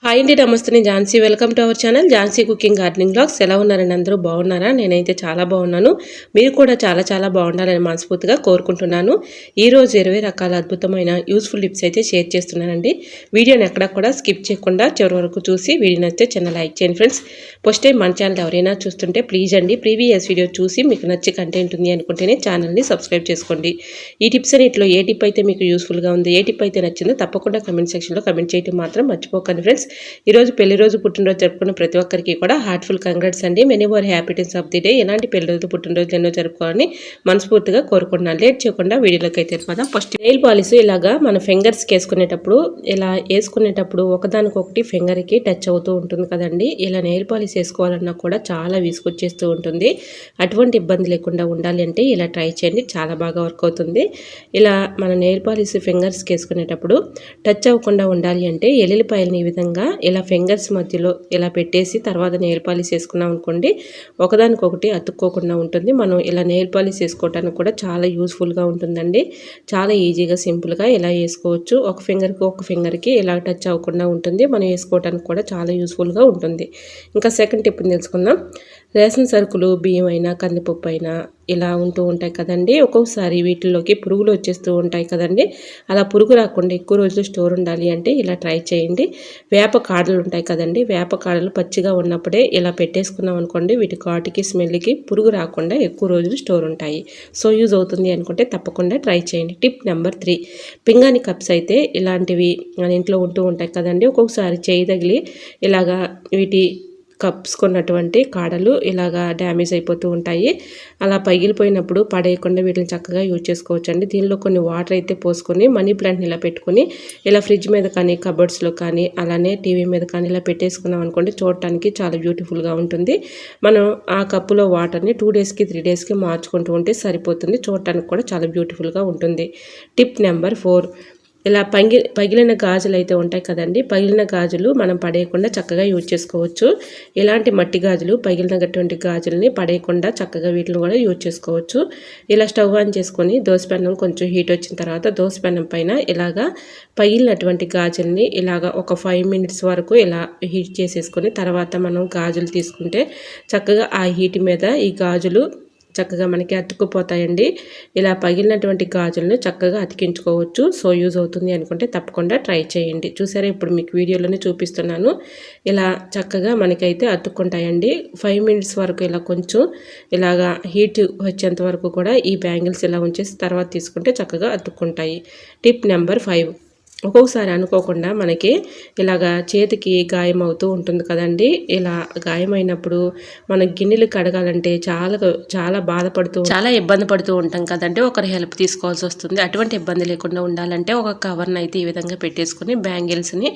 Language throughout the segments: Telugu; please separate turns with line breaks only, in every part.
హాయ్ అండి, నమస్తే. నేను Jhansi. Welcome to our channel Jhansi cooking gardening blogs. ఎలా ఉన్నారండి? అందరూ బాగున్నారా? నేనైతే చాలా బాగున్నాను. మీరు కూడా చాలా చాలా బాగుండాలని మనస్ఫూర్తిగా కోరుకుంటున్నాను. ఈరోజు 20 రకాల అద్భుతమైన యూస్ఫుల్ టిప్స్ అయితే షేర్ చేస్తున్నానండి. వీడియోని ఎక్కడ కూడా స్కిప్ చేయకుండా చివరి వరకు చూసి వీడియో నచ్చితే చిన్న లైక్ చేయండి ఫ్రెండ్స్. ఫస్ట్ టైం మన ఛానల్ ఎవరైనా చూస్తుంటే ప్లీజ్ అండి ప్రీవియస్ వీడియో చూసి మీకు నచ్చి కంటెంట్ ఉంది అనుకుంటేనే ఛానల్ని సబ్స్క్రైబ్ చేసుకోండి. ఈ టిప్స్ అన్నిటిలో ఏ టిప్ అయితే మీకు యూస్ఫుల్గా ఉంది, ఏ టిప్ అయితే నచ్చిందో తప్పకుండా కమెంట్ సెక్షన్లో కమెంట్ చేయడం మాత్రం మర్చిపోకండి ఫ్రెండ్స్. ఈరోజు పెళ్లి రోజు పుట్టినరోజు జరుపుకున్న ప్రతి ఒక్కరికి కూడా హార్ట్ఫుల్ కంగ్రాట్స్ అండి. Many more happiness of the day. ఎలాంటి పెళ్లి రోజు పుట్టినరోజు ఎన్నో జరుపుకోవాలని మనస్ఫూర్తిగా కోరుకుంటున్నాను. లేట్ చేయకుండా వీడియోలోకి అయితే కదా. ఫస్ట్ నెయిల్ పాలిష్ ఇలాగా మన ఫింగర్స్కి వేసుకునేటప్పుడు ఇలా వేసుకునేటప్పుడు ఒకదానికొకటి ఫింగర్కి టచ్ అవుతూ ఉంటుంది కదండి. ఇలా నెయిల్ పాలిష్ వేసుకోవాలన్నా కూడా చాలా విసుకొచ్చేస్తూ ఉంటుంది. అటువంటి ఇబ్బంది లేకుండా ఉండాలి అంటే ఇలా ట్రై చేయండి, చాలా బాగా వర్క్ అవుతుంది. ఇలా మన నెయిల్ పాలిష్ ఫింగర్స్కి వేసుకునేటప్పుడు టచ్ అవ్వకుండా ఉండాలి అంటే ఎల్లుల్లిపాయలని ఈ విధంగా ఇలా ఫింగర్స్ మధ్యలో ఇలా పెట్టేసి తర్వాత నెయిల్ పాలిష్ వేసుకున్నాం అనుకోండి, ఒకదానికొకటి అతుక్కోకుండా ఉంటుంది. మనం ఇలా నెయిల్ పాలిష్ వేసుకోవడానికి కూడా చాలా యూస్ఫుల్గా ఉంటుందండి. చాలా ఈజీగా సింపుల్గా ఇలా వేసుకోవచ్చు. ఒక ఫింగర్కి ఇలా టచ్ అవ్వకుండా ఉంటుంది. మనం వేసుకోవడానికి కూడా చాలా యూస్ఫుల్గా ఉంటుంది. ఇంకా సెకండ్ టిప్ని తెలుసుకుందాం. రేషన్ సరుకులు, బియ్యం అయినా కందిపప్పు అయినా ఇలా ఉంటూ ఉంటాయి కదండి. ఒక్కొక్కసారి వీటిల్లోకి పురుగులు వచ్చేస్తూ ఉంటాయి కదండి. అలా పురుగు రాకుండా ఎక్కువ రోజులు స్టోర్ ఉండాలి అంటే ఇలా ట్రై చేయండి. వేప కాడలు ఉంటాయి కదండి. వేప కాడలు పచ్చిగా ఉన్నప్పుడే ఇలా పెట్టేసుకున్నాం అనుకోండి, వీటి ఘాటుకి స్మెల్కి పురుగు రాకుండా ఎక్కువ రోజులు స్టోర్ ఉంటాయి. సో యూజ్ అవుతుంది అనుకుంటే తప్పకుండా ట్రై చేయండి. టిప్ నెంబర్ 3, పింగాణి కప్స్ అయితే ఇలాంటివి మన ఇంట్లో ఉంటూ ఉంటాయి కదండి. ఒక్కొక్కసారి చేయి తగిలి ఇలాగా వీటి కప్స్ కొన్నటువంటి కాడలు ఇలాగా డ్యామేజ్ అయిపోతూ ఉంటాయి. అలా పగిలిపోయినప్పుడు పడేయకుండా వీటిని చక్కగా యూజ్ చేసుకోవచ్చు అండి. దీనిలో కొన్ని వాటర్ అయితే పోసుకొని మనీ ప్లాంట్ని ఇలా పెట్టుకొని ఇలా ఫ్రిడ్జ్ మీద కానీ కబర్డ్స్లో కానీ అలానే టీవీ మీద కానీ ఇలా పెట్టేసుకున్నాం అనుకోండి, చూడటానికి చాలా బ్యూటిఫుల్గా ఉంటుంది. మనం ఆ కప్పులో వాటర్ని 2 డేస్కి 3 డేస్కి మార్చుకుంటూ ఉంటే సరిపోతుంది. చూడటానికి కూడా చాలా బ్యూటిఫుల్గా ఉంటుంది. టిప్ నెంబర్ 4, ఇలా పగిలిన గాజులు అయితే ఉంటాయి కదండి. పగిలిన గాజులు మనం పడేయకుండా చక్కగా యూజ్ చేసుకోవచ్చు. ఇలాంటి మట్టి గాజులు, పగిలినటువంటి గాజులని పడేయకుండా చక్కగా వీటిని కూడా యూజ్ చేసుకోవచ్చు. ఇలా స్టవ్ ఆన్ చేసుకొని దోసపెన్నం కొంచెం హీట్ వచ్చిన తర్వాత దోసపెన్నం పైన ఇలాగా పగిలినటువంటి గాజుల్ని ఇలాగా ఒక 5 మినిట్స్ వరకు ఇలా హీట్ చేసేసుకొని తర్వాత మనం గాజులు తీసుకుంటే చక్కగా ఆ హీట్ మీద ఈ గాజులు చక్కగా మనకి అతుక్కుపోతాయండి. ఇలా పగిలినటువంటి గాజులను చక్కగా అతికించుకోవచ్చు. సో యూజ్ అవుతుంది అనుకుంటే తప్పకుండా ట్రై చేయండి. చూసారా, ఇప్పుడు మీకు వీడియోలోనే చూపిస్తున్నాను. ఇలా చక్కగా మనకైతే అతుక్కుంటాయండి. 5 మినిట్స్ వరకు ఇలా కొంచెం ఇలాగా హీట్ వచ్చేంత వరకు కూడా ఈ బ్యాంగిల్స్ ఇలా ఉంచేసి తర్వాత తీసుకుంటే చక్కగా అతుక్కుంటాయి. టిప్ నెంబర్ 5, ఒక్కొక్కసారి అనుకోకుండా మనకి ఇలాగా చేతికి గాయం అవుతూ ఉంటుంది కదండి. ఇలా గాయమైనప్పుడు మన గిన్నెలు కడగాలంటే చాలా చాలా ఇబ్బంది పడుతూ ఉంటాం కదండి. ఒకరి హెల్ప్ తీసుకోవాల్సి వస్తుంది. అటువంటి ఇబ్బంది లేకుండా ఉండాలంటే ఒక కవర్ని అయితే ఈ విధంగా పెట్టేసుకొని బ్యాంగిల్స్ని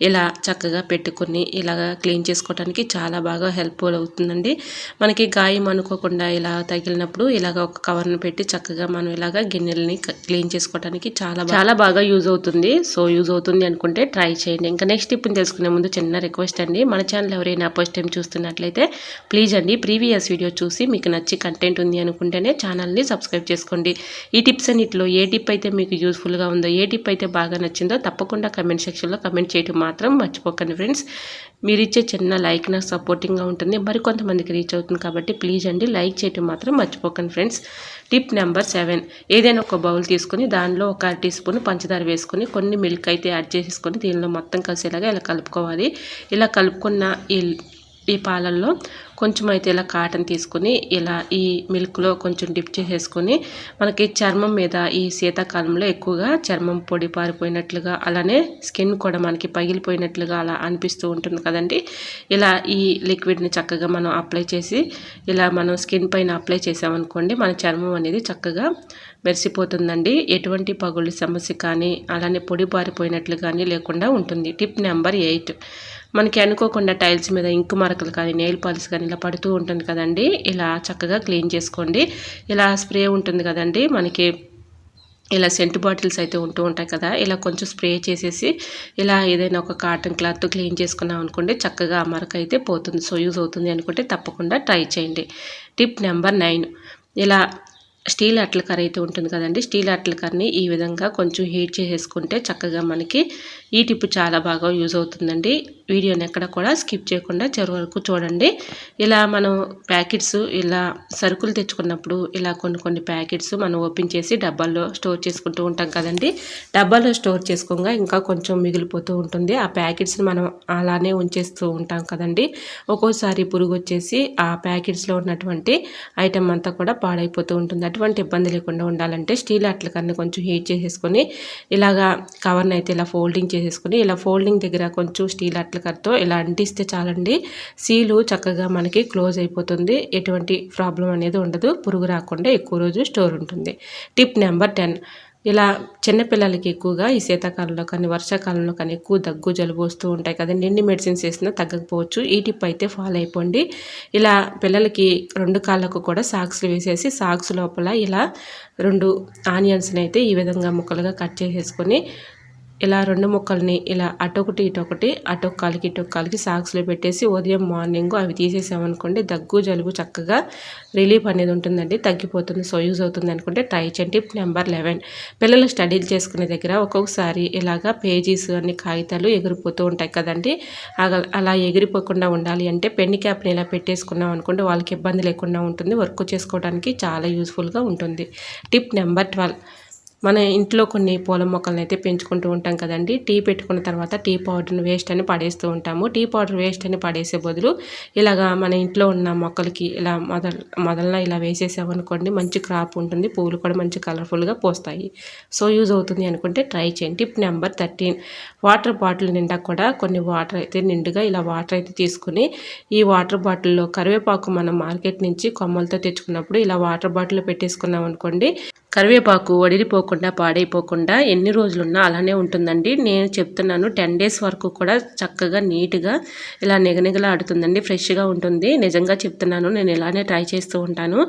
ఇలా చక్కగా పెట్టుకొని ఇలాగా క్లీన్ చేసుకోవడానికి చాలా బాగా హెల్ప్ఫుల్ అవుతుందండి. మనకి గాయం అనుకోకుండా ఇలా తగిలినప్పుడు ఇలాగ ఒక కవర్ని పెట్టి చక్కగా మనం ఇలాగ గిన్నెలని క్లీన్ చేసుకోవడానికి చాలా బాగా యూజ్ అవుతుంది. సో యూజ్ అవుతుంది అనుకుంటే ట్రై చేయండి. ఇంకా నెక్స్ట్ టిప్ని తెలుసుకునే ముందు చిన్న రిక్వెస్ట్ అండి, మన ఛానల్ ఎవరైనా ఫస్ట్ టైం చూస్తున్నట్లయితే ప్లీజ్ అండి ప్రీవియస్ వీడియో చూసి మీకు నచ్చి కంటెంట్ ఉంది అనుకుంటేనే ఛానల్ని సబ్స్క్రైబ్ చేసుకోండి. ఈ టిప్స్ అన్నిటిలో ఏ టిప్ అయితే మీకు యూస్ఫుల్గా ఉందో, ఏ టిప్ అయితే బాగా నచ్చిందో తప్పకుండా కమెంట్ సెక్షన్లో కమెంట్ చేయడం మాత్రం మర్చిపోకండి ఫ్రెండ్స్. మీరు ఇచ్చే చిన్న లైక్ నాకు సపోర్టింగ్గా ఉంటుంది, మరికొంతమందికి రీచ్ అవుతుంది కాబట్టి ప్లీజ్ అండి లైక్ చేయడం మాత్రం మర్చిపోకండి ఫ్రెండ్స్. టిప్ నెంబర్ 7, ఏదైనా ఒక బౌల్ తీసుకొని దానిలో 1 టీ స్పూన్ పంచదార వేసుకొని కొన్ని మిల్క్ అయితే యాడ్ చేసేసుకొని దీనిలో మొత్తం కలిసేలాగా ఇలా కలుపుకోవాలి. ఇలా కలుపుకున్న ఈ పాలల్లో కొంచెం అయితే ఇలా కాటన్ తీసుకొని ఇలా ఈ మిల్క్లో కొంచెం డిప్ చేసేసుకొని మనకి చర్మం మీద ఈ శీతాకాలంలో ఎక్కువగా చర్మం పొడి పారిపోయినట్లుగా అలానే స్కిన్ కూడా మనకి పగిలిపోయినట్లుగా అలా అనిపిస్తూ ఉంటుంది కదండి. ఇలా ఈ లిక్విడ్ని చక్కగా మనం అప్లై చేసి ఇలా మనం స్కిన్ పైన అప్లై చేసామనుకోండి, మన చర్మం అనేది చక్కగా మెరిసిపోతుందండి. ఎటువంటి పగుళ్ళ సమస్య కానీ అలానే పొడి పారిపోయినట్లు కానీ లేకుండా ఉంటుంది. టిప్ నెంబర్ 8, మనకి అనుకోకుండా టైల్స్ మీద ఇంకు మరకలు కానీ నెయిల్ పాలిష్ కానీ ఇలా పడుతూ ఉంటుంది కదండి. ఇలా చక్కగా క్లీన్ చేసుకోండి. ఇలా స్ప్రే ఉంటుంది కదండి, మనకి ఇలా సెంట్ బాటిల్స్ అయితే ఉంటూ ఉంటాయి కదా, ఇలా కొంచెం స్ప్రే చేసేసి ఇలా ఏదైనా ఒక కాటన్ క్లాత్ క్లీన్ చేసుకున్నాం అనుకోండి, చక్కగా ఆ మరక అయితే పోతుంది. సో యూజ్ అవుతుంది అనుకుంటే తప్పకుండా ట్రై చేయండి. టిప్ నెంబర్ 9, ఇలా స్టీల్ అట్ల కర్ర అయితే ఉంటుంది కదండి. స్టీల్ అట్ల కర్రని ఈ విధంగా కొంచెం హీట్ చేసేసుకుంటే చక్కగా మనకి ఈ టిప్ చాలా బాగా యూజ్ అవుతుందండి. వీడియోని ఎక్కడ కూడా స్కిప్ చేయకుండా చివరి వరకు చూడండి. ఇలా మనం ప్యాకెట్స్ ఇలా సరుకులు తెచ్చుకున్నప్పుడు ఇలా కొన్ని ప్యాకెట్స్ మనం ఓపెన్ చేసి డబ్బాల్లో స్టోర్ చేసుకుంటూ ఉంటాం కదండి. డబ్బాల్లో స్టోర్ చేసుకోగా ఇంకా కొంచెం మిగిలిపోతూ ఉంటుంది. ఆ ప్యాకెట్స్ని మనం అలానే ఉంచేస్తూ ఉంటాం కదండి. ఒక్కోసారి పురుగు వచ్చేసి ఆ ప్యాకెట్స్లో ఉన్నటువంటి ఐటమ్ అంతా కూడా పాడైపోతూ ఉంటుంది. అటువంటి ఇబ్బంది లేకుండా ఉండాలంటే స్టీల్ అట్లకన్నా కొంచెం హీట్ చేసేసుకొని ఇలాగా కవర్ని అయితే ఇలా ఫోల్డింగ్ చేసేసుకొని ఇలా ఫోల్డింగ్ దగ్గర కొంచెం స్టీల్ అట్లకర్తో ఇలా అంటిస్తే చాలండి. సీలు చక్కగా మనకి క్లోజ్ అయిపోతుంది. ఎటువంటి ప్రాబ్లం అనేది ఉండదు. పురుగు రాకుండా ఎక్కువ రోజు స్టోర్ ఉంటుంది. Tip number 10. ఇలా చిన్నపిల్లలకి ఎక్కువగా ఈ శీతాకాలంలో కానీ వర్షాకాలంలో కానీ ఎక్కువ దగ్గు జలుబు వస్తూ ఉంటాయి కదండి. ఎన్ని మెడిసిన్స్ వేసినా తగ్గకపోవచ్చు. ఈ టిప్ అయితే ఫాలో అయిపోండి. ఇలా పిల్లలకి 2 కాళ్ళకు కూడా సాక్స్లు వేసేసి సాక్స్ లోపల ఇలా 2 ఆనియన్స్ని అయితే ఈ విధంగా ముక్కలుగా కట్ చేసేసుకొని ఇలా 2 ముక్కల్ని ఇలా అటొకటి ఇటొకటి అటొక కాలికి ఇటొక కాలికి సాక్స్లో పెట్టేసి ఉదయం మార్నింగ్ అవి తీసేసామనుకోండి దగ్గు జలుబు చక్కగా రిలీఫ్ అనేది ఉంటుందండి, తగ్గిపోతుంది. సో యూజ్ అవుతుంది అనుకుంటే ట్రై చేయండి. Tip number 11. పిల్లలు స్టడీలు చేసుకునే దగ్గర ఒక్కొక్కసారి ఇలాగా పేజీస్ అన్ని కాగితాలు ఎగిరిపోతూ ఉంటాయి కదండి. అలా ఎగిరిపోకుండా ఉండాలి అంటే పెన్ క్యాప్ని ఇలా పెట్టేసుకున్నాం అనుకోండి వాళ్ళకి ఇబ్బంది లేకుండా ఉంటుంది. వర్క్ చేసుకోవడానికి చాలా యూస్ఫుల్గా ఉంటుంది. Tip number 12. మన ఇంట్లో కొన్ని పూల మొక్కలను అయితే పెంచుకుంటూ ఉంటాం కదండి. టీ పెట్టుకున్న తర్వాత టీ పౌడర్ని వేస్ట్ అని పడేస్తూ ఉంటాము. టీ పౌడర్ వేస్ట్ అని పడేసే బదులు ఇలాగా మన ఇంట్లో ఉన్న మొక్కలకి ఇలా మొదలన ఇలా వేసేసామనుకోండి మంచి క్రాప్ ఉంటుంది. పువ్వులు కూడా మంచి కలర్ఫుల్గా పోస్తాయి. సో యూజ్ అవుతుంది అనుకుంటే ట్రై చేయండి. Tip number 13. వాటర్ బాటిల్ నిండా కూడా కొన్ని వాటర్ అయితే నిండుగా ఇలా వాటర్ అయితే తీసుకుని ఈ వాటర్ బాటిల్లో కరివేపాకు మనం మార్కెట్ నుంచి కొమ్మలతో తెచ్చుకున్నప్పుడు ఇలా వాటర్ బాటిల్లో పెట్టేసుకున్నాం అనుకోండి కరివేపాకు వడిలిపోకుండా పాడైపోకుండా ఎన్ని రోజులున్నా అలానే ఉంటుందండి. నేను చెప్తున్నాను 10 days వరకు కూడా చక్కగా నీట్గా ఇలా నిగనిగలాడుతుందండి, ఫ్రెష్గా ఉంటుంది. నిజంగా చెప్తున్నాను, నేను ఇలానే ట్రై చేస్తూ ఉంటాను.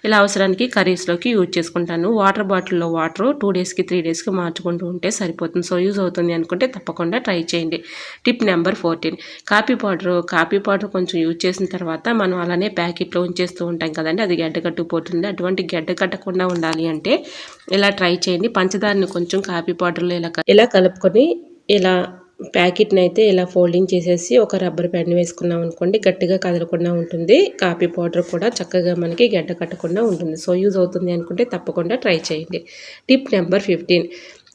ఇలా అవసరానికి కర్రీస్లోకి యూజ్ చేసుకుంటాను. వాటర్ బాటిల్లో వాటర్ 2 daysకి 3 daysకి మార్చుకుంటూ ఉంటే సరిపోతుంది. సో యూజ్ అవుతుంది అనుకుంటే తప్పకుండా ట్రై చేయండి. Tip number 14. కాఫీ పౌడర్ కొంచెం యూజ్ చేసిన తర్వాత మనం అలానే ప్యాకెట్లో ఉంచేస్తూ ఉంటాం కదండి, అది గడ్డ కట్టుకుపోతుంది. అటువంటి గడ్డ కట్టకుండా ఉండాలి అంటే ఇలా ట్రై చేయండి. పంచదారని కొంచెం కాఫీ పౌడర్లో ఇలా కలుపుకొని ఇలా ప్యాకెట్ని అయితే ఇలా ఫోల్డింగ్ చేసేసి ఒక రబ్బర్ బ్యాండ్ వేసుకున్నాం అనుకోండి గట్టిగా కదలకుండా ఉంటుంది. కాఫీ పౌడర్ కూడా చక్కగా మనకి గడ్డ కట్టకుండా ఉంటుంది. సో యూజ్ అవుతుంది అనుకుంటే తప్పకుండా ట్రై చేయండి. Tip number 15.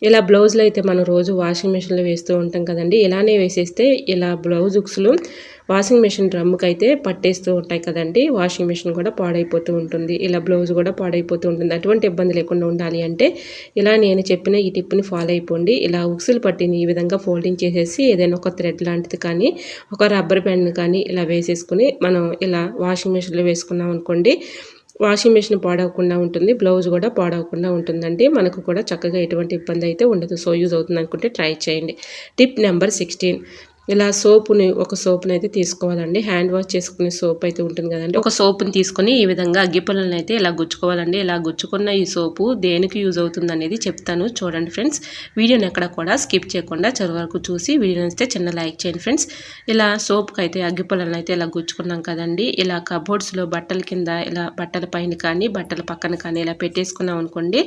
ఇలా బ్లౌజులు అయితే మనం రోజు వాషింగ్ మెషిన్లో వేస్తూ ఉంటాం కదండి. ఇలానే వేసేస్తే ఇలా బ్లౌజ్ ఉక్స్లు వాషింగ్ మెషిన్ డ్రమ్కి అయితే పట్టేస్తూ ఉంటాయి కదండి. వాషింగ్ మెషిన్ కూడా పాడైపోతూ ఉంటుంది. ఇలా బ్లౌజ్ కూడా పాడైపోతూ ఉంటుంది. అటువంటి ఇబ్బంది లేకుండా ఉండాలి అంటే ఇలా నేను చెప్పిన ఈ టిప్ని ఫాలో అయిపోండి. ఇలా ఉక్సులు పట్టిని ఈ విధంగా ఫోల్డింగ్ చేసేసి ఏదైనా ఒక థ్రెడ్ లాంటిది కానీ ఒక రబ్బర్ బ్యాండ్ కానీ ఇలా వేసేసుకుని మనం ఇలా వాషింగ్ మెషిన్లో వేసుకున్నాం అనుకోండి వాషింగ్ మెషిన్ పాడవకుండా ఉంటుంది, బ్లౌజ్ కూడా పాడవకుండా ఉంటుందండి. మనకు కూడా చక్కగా ఎటువంటి ఇబ్బంది అయితే ఉండదు. సో యూజ్ అవుతుంది అనుకుంటే ట్రై చేయండి. Tip number 16. ఇలా ఒక సోప్ని అయితే తీసుకోవాలండి. హ్యాండ్ వాష్ చేసుకునే సోప్ అయితే ఉంటుంది కదండి. ఒక సోప్ని తీసుకొని ఈ విధంగా అగ్గిపుల్లని అయితే ఇలా గుచ్చుకోవాలండి. ఇలా గుచ్చుకున్న ఈ సోపు దేనికి యూజ్ అవుతుంది అనేది చెప్తాను చూడండి ఫ్రెండ్స్. వీడియోని ఎక్కడ కూడా స్కిప్ చేయకుండా చివరి వరకు చూసి వీడియో నచ్చితే చిన్న లైక్ చేయండి ఫ్రెండ్స్. ఇలా సోప్కి అయితే అగ్గిపుల్లని అయితే ఇలా గుచ్చుకున్నాం కదండి. ఇలా కబోర్డ్స్లో బట్టల కింద ఇలా బట్టల పైన కానీ బట్టల పక్కన కానీ ఇలా పెట్టేసుకున్నాం అనుకోండి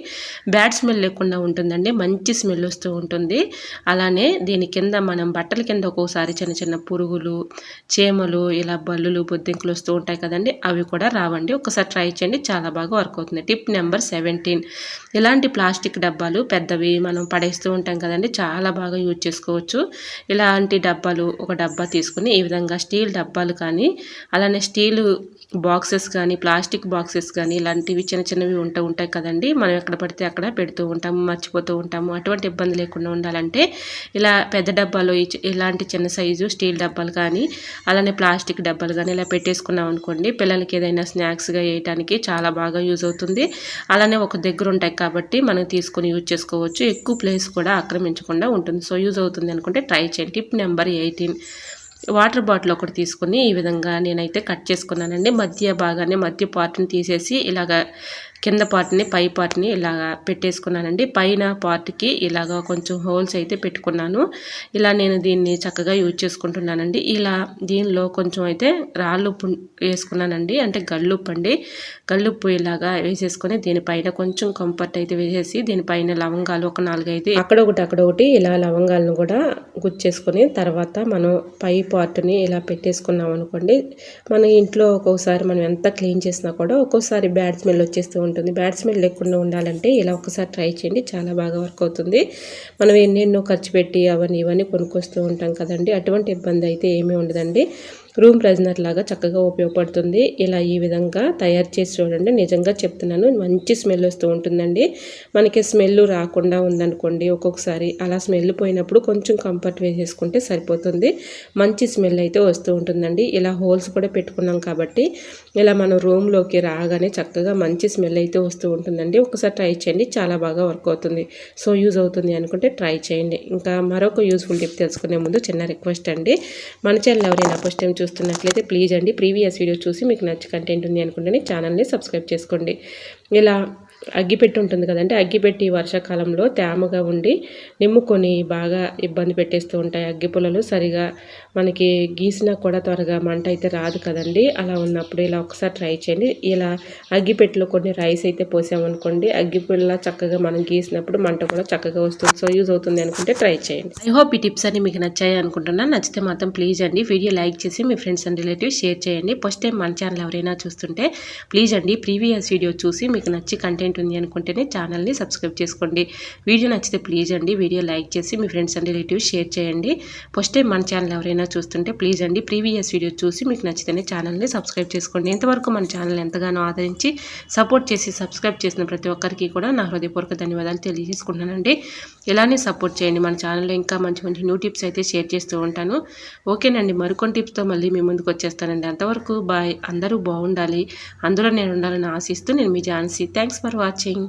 బ్యాడ్ స్మెల్ లేకుండా ఉంటుందండి, మంచి స్మెల్ వస్తూ ఉంటుంది. అలానే దీని కింద మనం బట్టల కింద ఒక్కోసారి చిన్న చిన్న పురుగులు చీమలు ఇలా బల్లులు బొద్దింకులు వస్తూ ఉంటాయి కదండి, అవి కూడా రావండి. ఒకసారి ట్రై చేయండి, చాలా బాగా వర్క్ అవుతుంది. Tip number 17. ఇలాంటి ప్లాస్టిక్ డబ్బాలు పెద్దవి మనం పడేస్తూ ఉంటాం కదండి, చాలా బాగా యూజ్ చేసుకోవచ్చు. ఇలాంటి డబ్బాలు ఒక డబ్బా తీసుకుని ఈ విధంగా స్టీల్ డబ్బాలు కానీ అలానే స్టీలు బాక్సెస్ కానీ ప్లాస్టిక్ బాక్సెస్ కానీ ఇలాంటివి చిన్న చిన్నవి ఉంటాయి కదండి, మనం ఎక్కడ పడితే అక్కడ పెడుతూ ఉంటాము, మర్చిపోతూ ఉంటాము. అటువంటి ఇబ్బంది లేకుండా ఉండాలంటే ఇలా పెద్ద డబ్బాలు ఇలాంటి చిన్న సైజు స్టీల్ డబ్బాలు కానీ అలానే ప్లాస్టిక్ డబ్బాలు కానీ ఇలా పెట్టేసుకున్నాం అనుకోండి పిల్లలకి ఏదైనా స్నాక్స్గా వేయడానికి చాలా బాగా యూజ్ అవుతుంది. అలానే ఒక దగ్గర ఉంటాయి కాబట్టి మనం తీసుకొని యూజ్ చేసుకోవచ్చు, ఎక్కువ ప్లేస్ కూడా ఆక్రమించకుండా ఉంటుంది. సో యూజ్ అవుతుంది అనుకుంటే ట్రై చేయండి. Tip number 18. వాటర్ బాటిల్ ఒకటి తీసుకుని ఈ విధంగా నేనైతే కట్ చేసుకున్నానండి. మధ్య పార్ట్ని తీసేసి ఇలాగ కింద పార్ట్ని పై పార్ట్ని ఇలాగా పెట్టేసుకున్నానండి. పైన పార్ట్కి ఇలాగా కొంచెం హోల్స్ అయితే పెట్టుకున్నాను. ఇలా నేను దీన్ని చక్కగా యూజ్ చేసుకుంటున్నానండి. ఇలా దీనిలో కొంచెం అయితే రాళ్ళు ఉప్పు వేసుకున్నానండి, అంటే గల్లుప్పు అండి. గల్లుప్పు ఇలాగా వేసేసుకొని దీనిపైన కొంచెం కంఫర్ట్ అయితే వేసేసి దీనిపైన లవంగాలు ఒక 4-5 అక్కడొకటి ఇలా లవంగాలను కూడా గుచ్చేసుకొని తర్వాత మనం పై పార్ట్ని ఇలా పెట్టేసుకున్నాం అనుకోండి, మన ఇంట్లో ఒక్కోసారి మనం ఎంత క్లీన్ చేసినా కూడా ఒక్కోసారి బ్యాడ్ స్మెల్ వచ్చేస్తూ ఉంటుంది. బ్యాడ్ స్మెల్ లేకుండా ఉండాలంటే ఇలా ఒకసారి ట్రై చేయండి, చాలా బాగా వర్క్ అవుతుంది. మనం ఎన్నెన్నో ఖర్చు పెట్టి అవన్నీ ఇవన్నీ కొనుక్కొస్తూ ఉంటాం కదండి, అటువంటి ఇబ్బంది అయితే ఏమీ ఉండదండి. రూమ్ ఫ్రెషనర్ లాగా చక్కగా ఉపయోగపడుతుంది. ఇలా ఈ విధంగా తయారు చేసి చూడండి, నిజంగా చెప్తున్నాను మంచి స్మెల్ వస్తూ ఉంటుందండి. మనకి స్మెల్ రాకుండా ఉందనుకోండి, ఒక్కొక్కసారి అలా స్మెల్ పోయినప్పుడు కొంచెం కంఫర్ట్ వేసేసుకుంటే సరిపోతుంది, మంచి స్మెల్ అయితే వస్తూ ఉంటుందండి. ఇలా హోల్స్ కూడా పెట్టుకున్నాం కాబట్టి ఇలా మనం రూమ్లోకి రాగానే చక్కగా మంచి స్మెల్ అయితే వస్తూ ఉంటుందండి. ఒకసారి ట్రై చేయండి, చాలా బాగా వర్క్ అవుతుంది. సో యూజ్ అవుతుంది అనుకుంటే ట్రై చేయండి. ఇంకా మరొక యూస్ఫుల్ టిప్ తెలుసుకునే ముందు చిన్న రిక్వెస్ట్ అండి, మన ఛానల్ ఎవరైనా ఫస్ట్ టైం చూస్తున్నట్లయితే ప్లీజ్ అండి ప్రీవియస్ వీడియో చూసి మీకు నచ్చి కంటెంట్ ఉంది అనుకుంటే ఛానల్ని సబ్స్క్రైబ్ చేసుకోండి. ఇలా అగ్గిపెట్టి ఉంటుంది కదండి, అగ్గిపెట్టి వర్షాకాలంలో తేమగా ఉండి నిమ్ముకొని బాగా ఇబ్బంది పెట్టేస్తూ ఉంటాయి. అగ్గిపుల్లలు సరిగా మనకి గీసినా కూడా త్వరగా మంట అయితే రాదు కదండి. అలా ఉన్నప్పుడు ఇలా ఒకసారి ట్రై చేయండి. ఇలా అగ్గిపెట్టిలో కొన్ని రైస్ అయితే పోసామనుకోండి, అగ్గిపుల్ల చక్కగా మనం గీసినప్పుడు మంట కూడా చక్కగా వస్తుంది. సో యూజ్ అవుతుంది అనుకుంటే ట్రై చేయండి. ఐ హోప్ ఈ టిప్స్ అన్ని మీకు నచ్చాయి అనుకుంటున్నాను. నచ్చితే మాత్రం ప్లీజ్ అండి వీడియో లైక్ చేసి మీ ఫ్రెండ్స్ అండ్ రిలేటివ్స్ షేర్ చేయండి. ఫస్ట్ టైం మన ఛానల్ ఎవరైనా చూస్తుంటే ప్లీజ్ అండి ప్రీవియస్ వీడియో చూసి మీకు నచ్చి కంటెంట్ ఉంది అనుకుంటేనే ఛానల్ని సబ్స్క్రైబ్ చేసుకోండి. వీడియో నచ్చితే ప్లీజ్ అండి వీడియో లైక్ చేసి మీ ఫ్రెండ్స్ అండ్ రిలేటివ్స్ షేర్ చేయండి. ఫస్ట్ టైం మన ఛానల్ ఎవరైనా చూస్తుంటే ప్లీజ్ అండి ప్రీవియస్ వీడియో చూసి మీకు నచ్చితేనే ఛానల్ని సబ్స్క్రైబ్ చేసుకోండి. ఇంతవరకు మన ఛానల్ ఎంతగానో ఆదరించి సపోర్ట్ చేసి సబ్స్క్రైబ్ చేసిన ప్రతి ఒక్కరికి కూడా నా హృదయపూర్వక ధన్యవాదాలు తెలియజేసుకుంటున్నానండి. ఇలానే సపోర్ట్ చేయండి. మన ఛానల్లో ఇంకా మంచి మంచి న్యూ టిప్స్ అయితే షేర్ చేస్తూ ఉంటాను. ఓకేనండి, మరికొన్ని టిప్స్తో మళ్ళీ మీ ముందుకు వచ్చేస్తానండి. అంతవరకు బాయ్. అందరూ బాగుండాలి, అందులో నేను ఉండాలని ఆశిస్తూ నేను మీ ఝాన్సీ. Thanks for watching.